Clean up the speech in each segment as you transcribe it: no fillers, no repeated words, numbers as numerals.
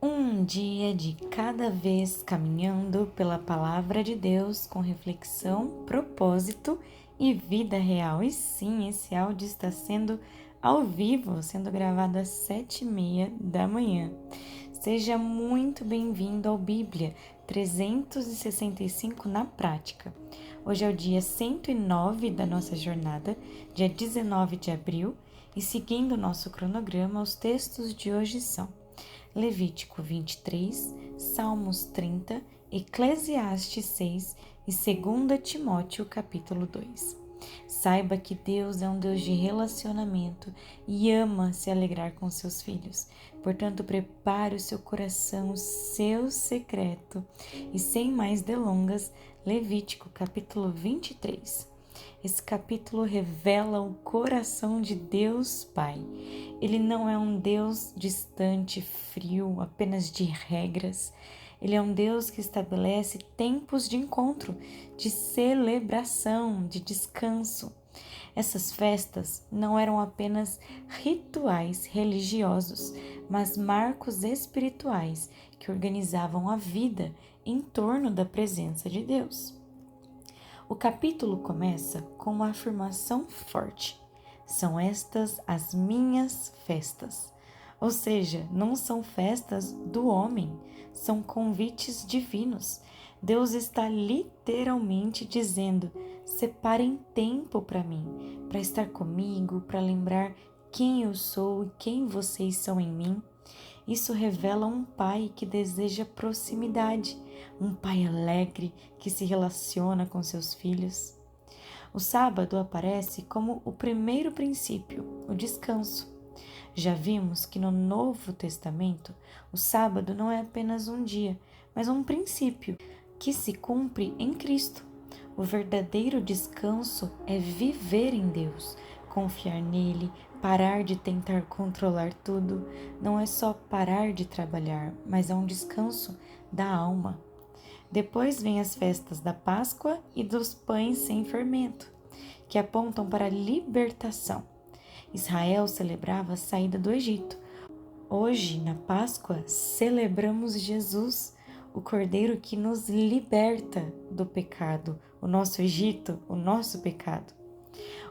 Um dia de cada vez caminhando pela palavra de Deus com reflexão, propósito e vida real. E sim, esse áudio está sendo ao vivo, sendo gravado às 7h30 da manhã. Seja muito bem-vindo ao Bíblia 365 na prática. Hoje é o dia 109 da nossa jornada, dia 19 de abril, e seguindo o nosso cronograma, os textos de hoje são Levítico 23, Salmos 30, Eclesiastes 6 e 2 Timóteo capítulo 2. Saiba que Deus é um Deus de relacionamento e ama se alegrar com seus filhos. Portanto, prepare o seu coração, o seu secreto. E sem mais delongas, Levítico capítulo 23. Esse capítulo revela o coração de Deus Pai. Ele não é um Deus distante, frio, apenas de regras. Ele é um Deus que estabelece tempos de encontro, de celebração, de descanso. Essas festas não eram apenas rituais religiosos, mas marcos espirituais que organizavam a vida em torno da presença de Deus. O capítulo começa com uma afirmação forte. São estas as minhas festas. Ou seja, não são festas do homem, são convites divinos. Deus está literalmente dizendo: separem tempo para mim, para estar comigo, para lembrar quem eu sou e quem vocês são em mim. Isso revela um pai que deseja proximidade, um pai alegre que se relaciona com seus filhos. O sábado aparece como o primeiro princípio, o descanso. Já vimos que no Novo Testamento, o sábado não é apenas um dia, mas um princípio que se cumpre em Cristo. O verdadeiro descanso é viver em Deus, confiar nele, parar de tentar controlar tudo. Não é só parar de trabalhar, mas é um descanso da alma. Depois vem as festas da Páscoa e dos pães sem fermento, que apontam para a libertação. Israel celebrava a saída do Egito. Hoje, na Páscoa, celebramos Jesus, o Cordeiro que nos liberta do pecado, o nosso Egito, o nosso pecado.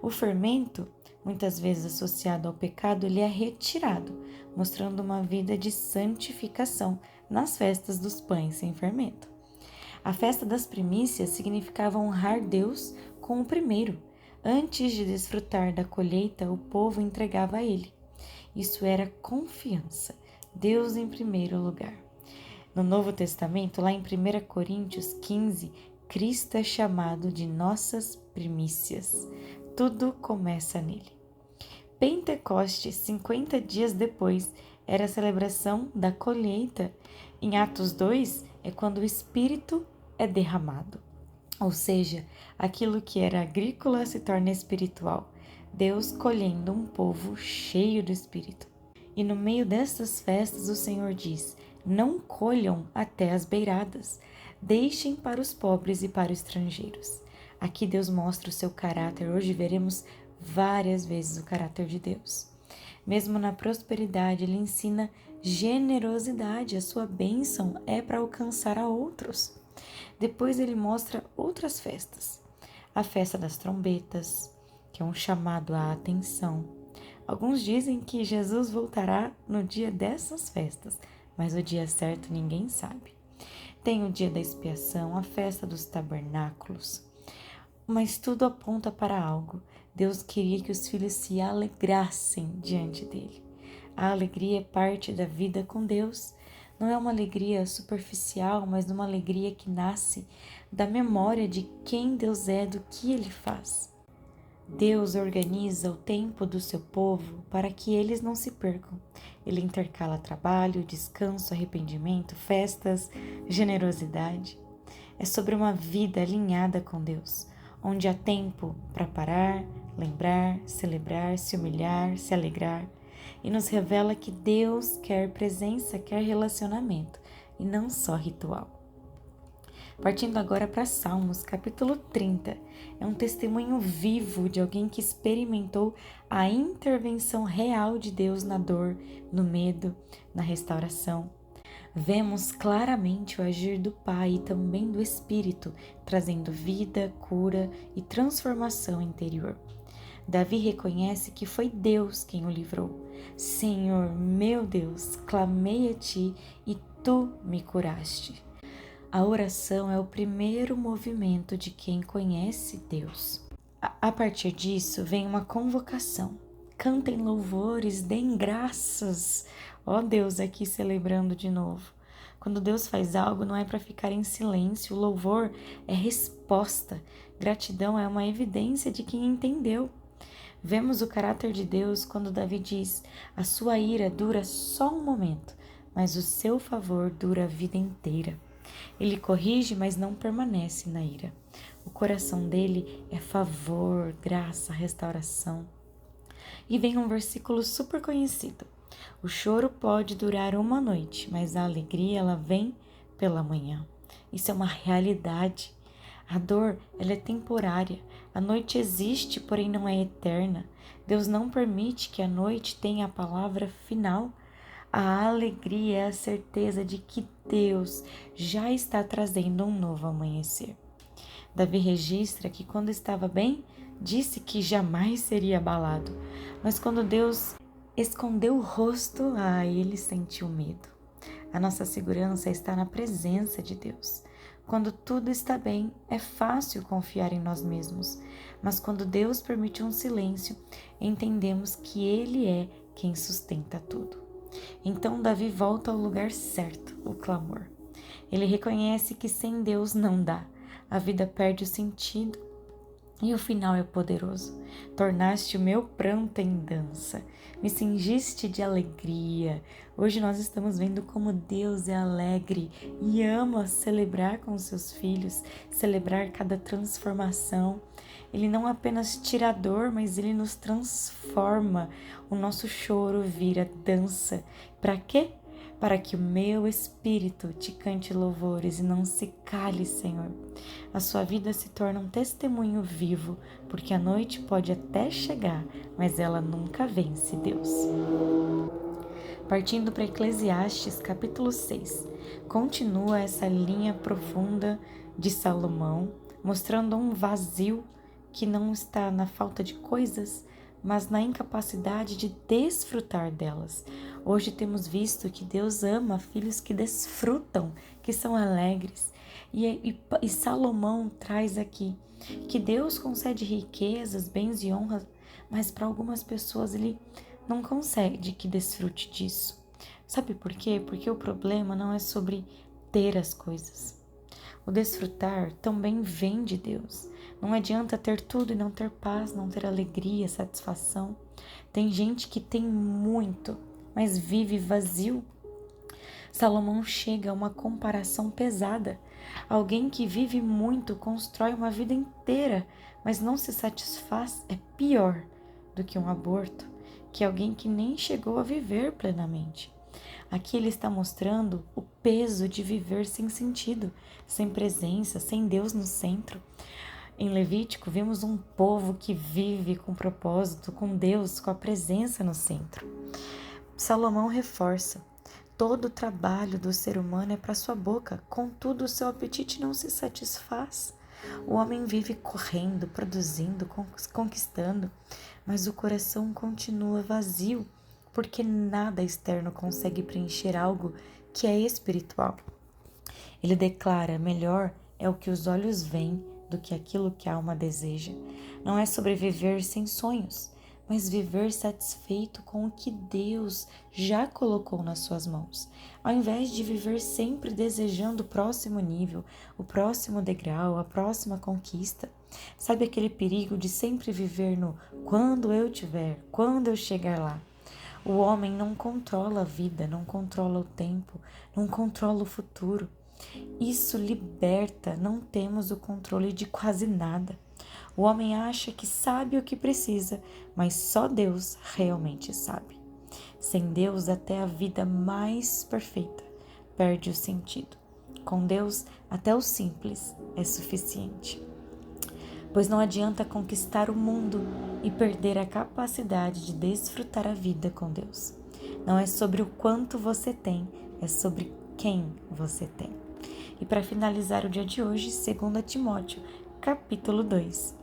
O fermento, muitas vezes associado ao pecado, ele é retirado, mostrando uma vida de santificação nas festas dos pães sem fermento. A festa das primícias significava honrar Deus com o primeiro. Antes de desfrutar da colheita, o povo entregava a ele. Isso era confiança, Deus em primeiro lugar. No Novo Testamento, lá em 1 Coríntios 15, Cristo é chamado de nossas primícias. Tudo começa nele. Pentecostes, 50 dias depois, era a celebração da colheita. Em Atos 2, é quando o Espírito é derramado. Ou seja, aquilo que era agrícola se torna espiritual. Deus colhendo um povo cheio do Espírito. E no meio dessas festas, o Senhor diz: não colham até as beiradas, deixem para os pobres e para os estrangeiros. Aqui Deus mostra o seu caráter. Hoje veremos várias vezes o caráter de Deus. Mesmo na prosperidade, Ele ensina generosidade. A sua bênção é para alcançar a outros. Depois Ele mostra outras festas. A festa das trombetas, que é um chamado à atenção. Alguns dizem que Jesus voltará no dia dessas festas, mas o dia certo ninguém sabe. Tem o dia da expiação, a festa dos tabernáculos. Mas tudo aponta para algo. Deus queria que os filhos se alegrassem diante dele. A alegria é parte da vida com Deus. Não é uma alegria superficial, mas uma alegria que nasce da memória de quem Deus é, do que Ele faz. Deus organiza o tempo do seu povo para que eles não se percam. Ele intercala trabalho, descanso, arrependimento, festas, generosidade. É sobre uma vida alinhada com Deus, onde há tempo para parar, lembrar, celebrar, se humilhar, se alegrar. E nos revela que Deus quer presença, quer relacionamento, e não só ritual. Partindo agora para Salmos, capítulo 30. É um testemunho vivo de alguém que experimentou a intervenção real de Deus na dor, no medo, na restauração. Vemos claramente o agir do Pai e também do Espírito, trazendo vida, cura e transformação interior. Davi reconhece que foi Deus quem o livrou. Senhor, meu Deus, clamei a ti e tu me curaste. A oração é o primeiro movimento de quem conhece Deus. A partir disso vem uma convocação. Cantem louvores, deem graças. Ó Deus, aqui celebrando de novo. Quando Deus faz algo, não é para ficar em silêncio. O louvor é resposta. Gratidão é uma evidência de quem entendeu. Vemos o caráter de Deus quando Davi diz: a sua ira dura só um momento, mas o seu favor dura a vida inteira. Ele corrige, mas não permanece na ira. O coração dele é favor, graça, restauração. E vem um versículo super conhecido. O choro pode durar uma noite, mas a alegria ela vem pela manhã. Isso é uma realidade. A dor ela é temporária. A noite existe, porém não é eterna. Deus não permite que a noite tenha a palavra final. A alegria é a certeza de que Deus já está trazendo um novo amanhecer. Davi registra que quando estava bem, disse que jamais seria abalado. Mas quando Deus escondeu o rosto, ele sentiu medo. A nossa segurança está na presença de Deus. Quando tudo está bem, é fácil confiar em nós mesmos. Mas quando Deus permite um silêncio, entendemos que Ele é quem sustenta tudo. Então Davi volta ao lugar certo, o clamor. Ele reconhece que sem Deus não dá. A vida perde o sentido e o final é poderoso. Tornaste o meu pranto em dança, me cingiste de alegria. Hoje nós estamos vendo como Deus é alegre e ama celebrar com seus filhos, celebrar cada transformação. Ele não apenas tira a dor, mas Ele nos transforma. O nosso choro vira dança. Para quê? Para que o meu espírito te cante louvores e não se cale, Senhor. A sua vida se torna um testemunho vivo, porque a noite pode até chegar, mas ela nunca vence Deus. Partindo para Eclesiastes, capítulo 6, continua essa linha profunda de Salomão, mostrando um vazio que não está na falta de coisas, mas na incapacidade de desfrutar delas. Hoje temos visto que Deus ama filhos que desfrutam, que são alegres. E Salomão traz aqui que Deus concede riquezas, bens e honras, mas para algumas pessoas Ele não concede que desfrute disso. Sabe por quê? Porque o problema não é sobre ter as coisas. O desfrutar também vem de Deus. Não adianta ter tudo e não ter paz, não ter alegria, satisfação. Tem gente que tem muito, mas vive vazio. Salomão chega a uma comparação pesada. Alguém que vive muito constrói uma vida inteira, mas não se satisfaz, é pior do que um aborto, que alguém que nem chegou a viver plenamente. Aqui ele está mostrando o peso de viver sem sentido, sem presença, sem Deus no centro. Em Levítico, vimos um povo que vive com propósito, com Deus, com a presença no centro. Salomão reforça: todo o trabalho do ser humano é para sua boca, contudo o seu apetite não se satisfaz. O homem vive correndo, produzindo, conquistando, mas o coração continua vazio, porque nada externo consegue preencher algo que é espiritual. Ele declara: melhor é o que os olhos veem do que aquilo que a alma deseja. Não é sobreviver sem sonhos, mas viver satisfeito com o que Deus já colocou nas suas mãos, ao invés de viver sempre desejando o próximo nível, o próximo degrau, a próxima conquista. Sabe aquele perigo de sempre viver no quando eu tiver, quando eu chegar lá? O homem não controla a vida, não controla o tempo, não controla o futuro. Isso liberta, não temos o controle de quase nada. O homem acha que sabe o que precisa, mas só Deus realmente sabe. Sem Deus, até a vida mais perfeita perde o sentido. Com Deus, até o simples é suficiente. Pois não adianta conquistar o mundo e perder a capacidade de desfrutar a vida com Deus. Não é sobre o quanto você tem, é sobre quem você tem. E para finalizar o dia de hoje, 2 Timóteo, capítulo 2,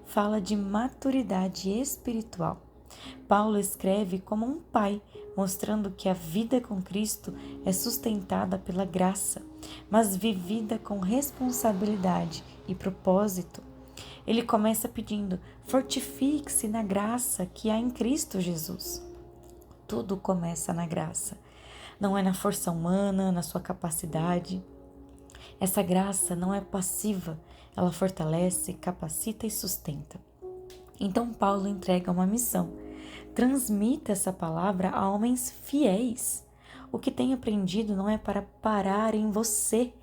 fala de maturidade espiritual. Paulo escreve como um pai, mostrando que a vida com Cristo é sustentada pela graça, mas vivida com responsabilidade e propósito. Ele começa pedindo: fortifique-se na graça que há em Cristo Jesus. Tudo começa na graça. Não é na força humana, na sua capacidade. Essa graça não é passiva, ela fortalece, capacita e sustenta. Então Paulo entrega uma missão: transmita essa palavra a homens fiéis. O que tem aprendido não é para parar em você,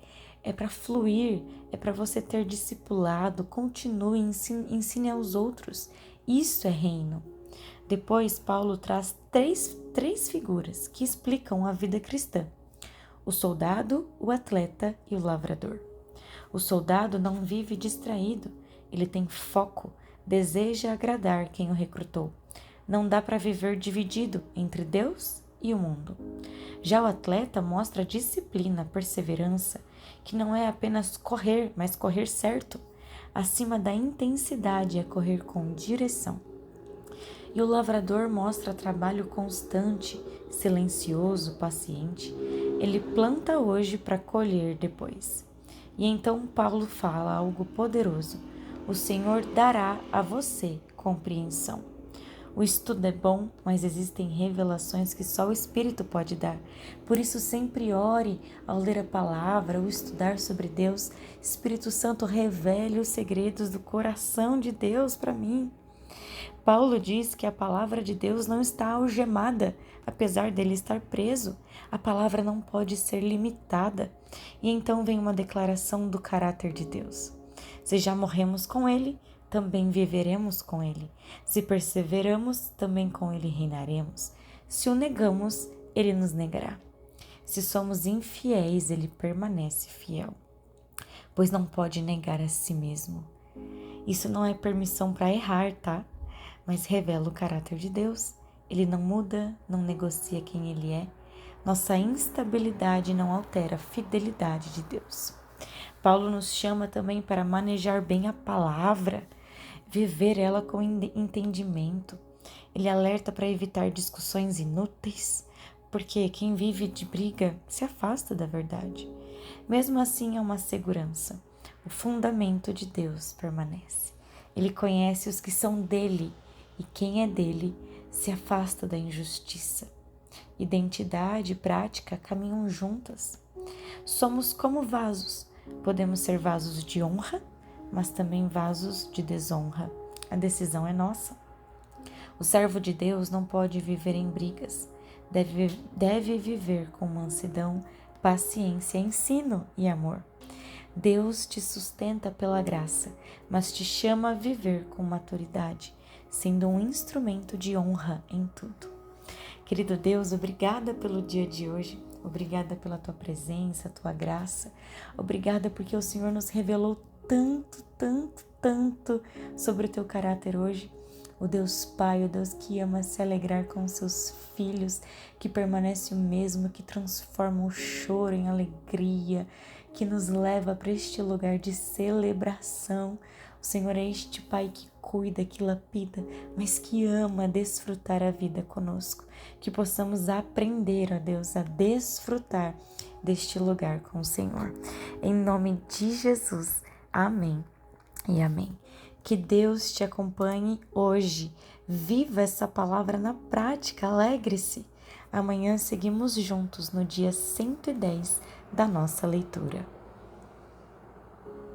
é para fluir, é para você ter discipulado, continue, ensine aos outros. Isso é reino. Depois, Paulo traz três figuras que explicam a vida cristã: o soldado, o atleta e o lavrador. O soldado não vive distraído, ele tem foco, deseja agradar quem o recrutou. Não dá para viver dividido entre Deus e o mundo. Já o atleta mostra disciplina, perseverança, que não é apenas correr, mas correr certo. Acima da intensidade é correr com direção. E o lavrador mostra trabalho constante, silencioso, paciente. Ele planta hoje para colher depois. E então Paulo fala algo poderoso: o Senhor dará a você compreensão. O estudo é bom, mas existem revelações que só o Espírito pode dar. Por isso, sempre ore ao ler a palavra ou estudar sobre Deus. Espírito Santo, revele os segredos do coração de Deus para mim. Paulo diz que a palavra de Deus não está algemada, apesar dele estar preso. A palavra não pode ser limitada. E então vem uma declaração do caráter de Deus: se já morremos com ele, também viveremos com ele. Se perseveramos, também com ele reinaremos. Se o negamos, ele nos negará. Se somos infiéis, ele permanece fiel, pois não pode negar a si mesmo. Isso não é permissão para errar, tá? Mas revela o caráter de Deus. Ele não muda, não negocia quem ele é. Nossa instabilidade não altera a fidelidade de Deus. Paulo nos chama também para manejar bem a palavra, viver ela com entendimento. Ele alerta para evitar discussões inúteis, porque quem vive de briga se afasta da verdade. Mesmo assim, é uma segurança. O fundamento de Deus permanece. Ele conhece os que são dele, e quem é dele se afasta da injustiça. Identidade e prática caminham juntas. Somos como vasos. Podemos ser vasos de honra, mas também vasos de desonra. A decisão é nossa. O servo de Deus não pode viver em brigas. Deve viver com mansidão, paciência, ensino e amor. Deus te sustenta pela graça, mas te chama a viver com maturidade, sendo um instrumento de honra em tudo. Querido Deus, obrigada pelo dia de hoje. Obrigada pela tua presença, tua graça. Obrigada porque o Senhor nos revelou tanto sobre o teu caráter hoje. O Deus Pai, o Deus que ama se alegrar com os seus filhos, que permanece o mesmo, que transforma o choro em alegria, que nos leva para este lugar de celebração. O Senhor é este Pai que cuida, que lapida, mas que ama desfrutar a vida conosco. Que possamos aprender, ó Deus, a desfrutar deste lugar com o Senhor. Em nome de Jesus, amém e amém. Que Deus te acompanhe hoje. Viva essa palavra na prática, alegre-se. Amanhã seguimos juntos no dia 110 da nossa leitura.